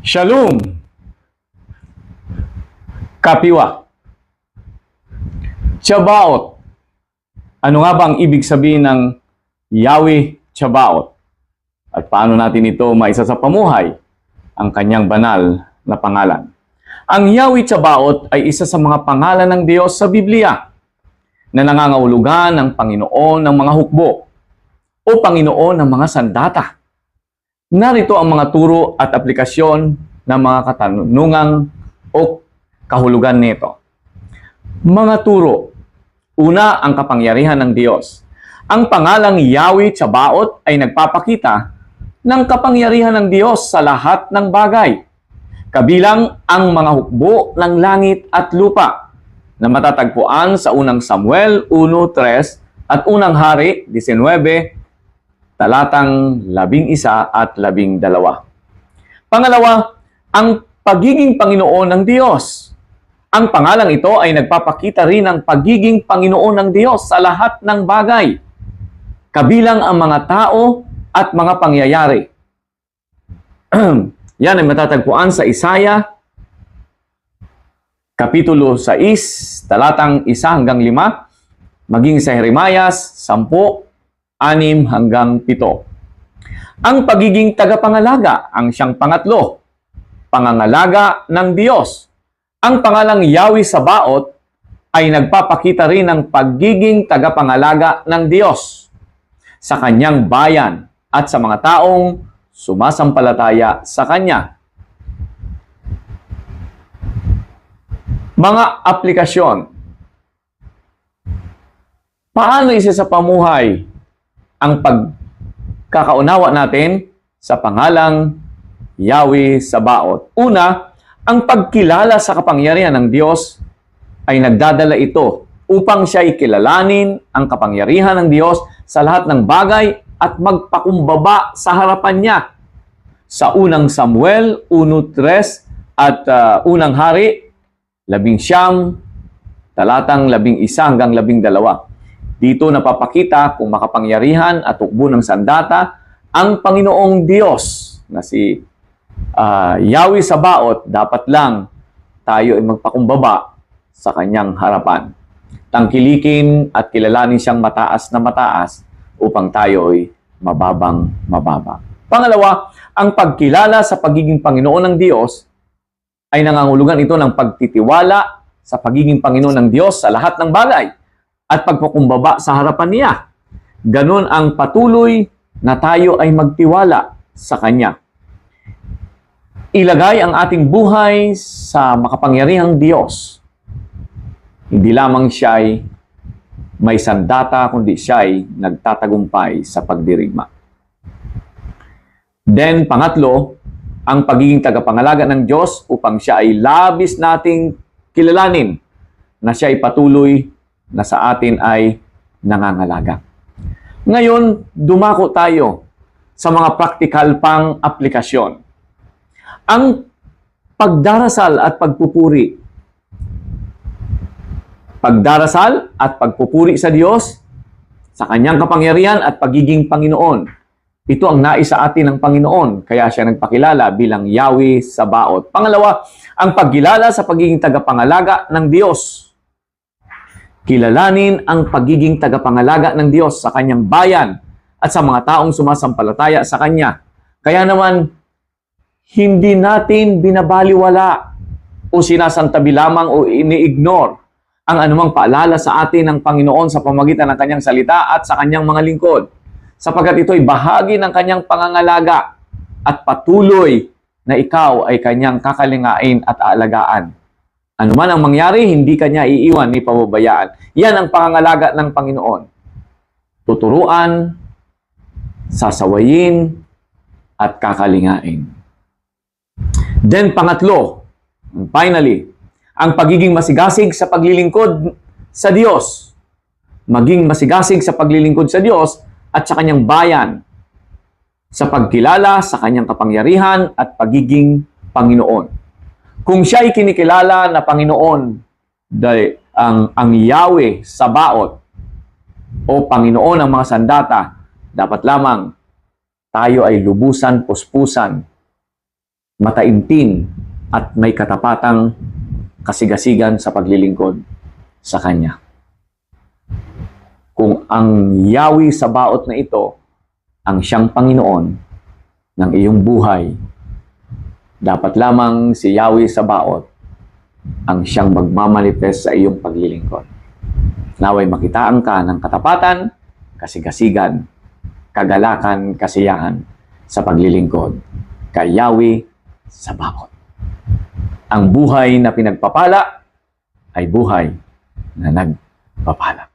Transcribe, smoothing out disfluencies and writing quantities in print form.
Shalom! Kapiwa. Tsabaot. Ano nga ba ang ibig sabihin ng Yahweh Tsabaot? At paano natin ito maisa sa pamuhay ang kanyang banal na pangalan? Ang Yahweh Tsabaot ay isa sa mga pangalan ng Diyos sa Biblia na nangangahulugan ng Panginoon ng mga hukbo o Panginoon ng mga sandata. Narito ang mga turo at aplikasyon ng mga katanungan o kahulugan nito. Mga turo. Una, ang kapangyarihan ng Diyos. Ang pangalang Yahweh Tsabaot ay nagpapakita ng kapangyarihan ng Diyos sa lahat ng bagay, kabilang ang mga hukbo ng langit at lupa na matatagpuan sa unang Samuel 1:3 at unang Hari 19, talatang 11 at 12. Pangalawa, ang pagiging Panginoon ng Diyos. Ang pangalang ito ay nagpapakita rin ng pagiging Panginoon ng Diyos sa lahat ng bagay, kabilang ang mga tao at mga pangyayari. Yan ay matatagpuan sa Isaiah, Kapitulo 6, talatang 1 hanggang 5, maging sa Jeremias 10, 6 hanggang 7. Ang pagiging tagapangalaga ang siyang pangatlo. Pangangalaga ng Diyos. Ang pangalang Yahweh Sabaot ay nagpapakita rin ng pagiging tagapangalaga ng Diyos sa kanyang bayan at sa mga taong sumasampalataya sa kanya. Mga aplikasyon. Paano isa sa pamuhay ang pagkakaunawa natin sa pangalang Yahweh Sabaot? Una, ang pagkilala sa kapangyarihan ng Diyos ay nagdadala ito upang siya ay kilalanin ang kapangyarihan ng Diyos sa lahat ng bagay at magpakumbaba sa harapan niya. Sa unang Samuel 1:3 at unang Hari 19, talatang 11 hanggang 12. Dito napapakita kung makapangyarihan at hukbo ng sandata ang Panginoong Diyos na si Yahweh Sabaot. Dapat lang tayo ay magpakumbaba sa kanyang harapan. Tangkilikin at kilalanin siyang mataas na mataas upang tayo ay mababang mababa. Pangalawa, ang pagkilala sa pagiging Panginoon ng Diyos ay nangangahulugan ito ng pagtitiwala sa pagiging Panginoon ng Diyos sa lahat ng bagay at pagpakumbaba sa harapan niya. Ganon ang patuloy na tayo ay magtiwala sa Kanya. Ilagay ang ating buhay sa makapangyarihang Diyos. Hindi lamang siya ay may sandata, kundi siya ay nagtatagumpay sa pagdirigma. Then, pangatlo, ang pagiging tagapangalaga ng Diyos upang siya ay labis nating kilalanin na siya ay patuloy na sa atin ay nangangalaga. Ngayon, dumako tayo sa mga praktikal pang aplikasyon. Ang pagdarasal at pagpupuri. Pagdarasal at pagpupuri sa Diyos, sa kanyang kapangyarihan at pagiging Panginoon. Ito ang nais sa atin ng Panginoon, kaya siya nagpakilala bilang Yahweh Sabaot. Pangalawa, ang pagkilala sa pagiging tagapangalaga ng Diyos. Kilalanin ang pagiging tagapangalaga ng Diyos sa kanyang bayan at sa mga taong sumasampalataya sa Kanya. Kaya naman, hindi natin binabaliwala o sinasantabi lamang o ini-ignore ang anumang paalala sa atin ng Panginoon sa pamamagitan ng Kanyang salita at sa Kanyang mga lingkod, sapagkat ito'y bahagi ng Kanyang pangangalaga at patuloy na ikaw ay Kanyang kakalingain at aalagaan. Ano man ang mangyari, hindi Kanya iiwan ni pababayaan. Yan ang pangangalaga ng Panginoon. Tuturuan, sasawayin, at kakalingain. Then pangatlo, finally, ang pagiging masigasig sa paglilingkod sa Diyos. Maging masigasig sa paglilingkod sa Diyos at sa Kanyang bayan, sa pagkilala sa Kanyang kapangyarihan at pagiging Panginoon. Kung siya ay kinikilala na Panginoon, ang Yahweh Sabaot o Panginoon ng mga sandata, dapat lamang tayo ay lubusan, puspusan mataimtim at may katapatang kasigasigan sa paglilingkod sa Kanya. Kung ang Yahweh Sabaoth na ito ang siyang Panginoon ng iyong buhay, dapat lamang si Yahweh Sabaoth ang siyang magmamanifest sa iyong paglilingkod. Naway makitaan ka ng katapatan, kasigasigan, kagalakan, kasiyahan sa paglilingkod kay Yahweh Sabaoth. Ang buhay na pinagpapala ay buhay na nagpapala.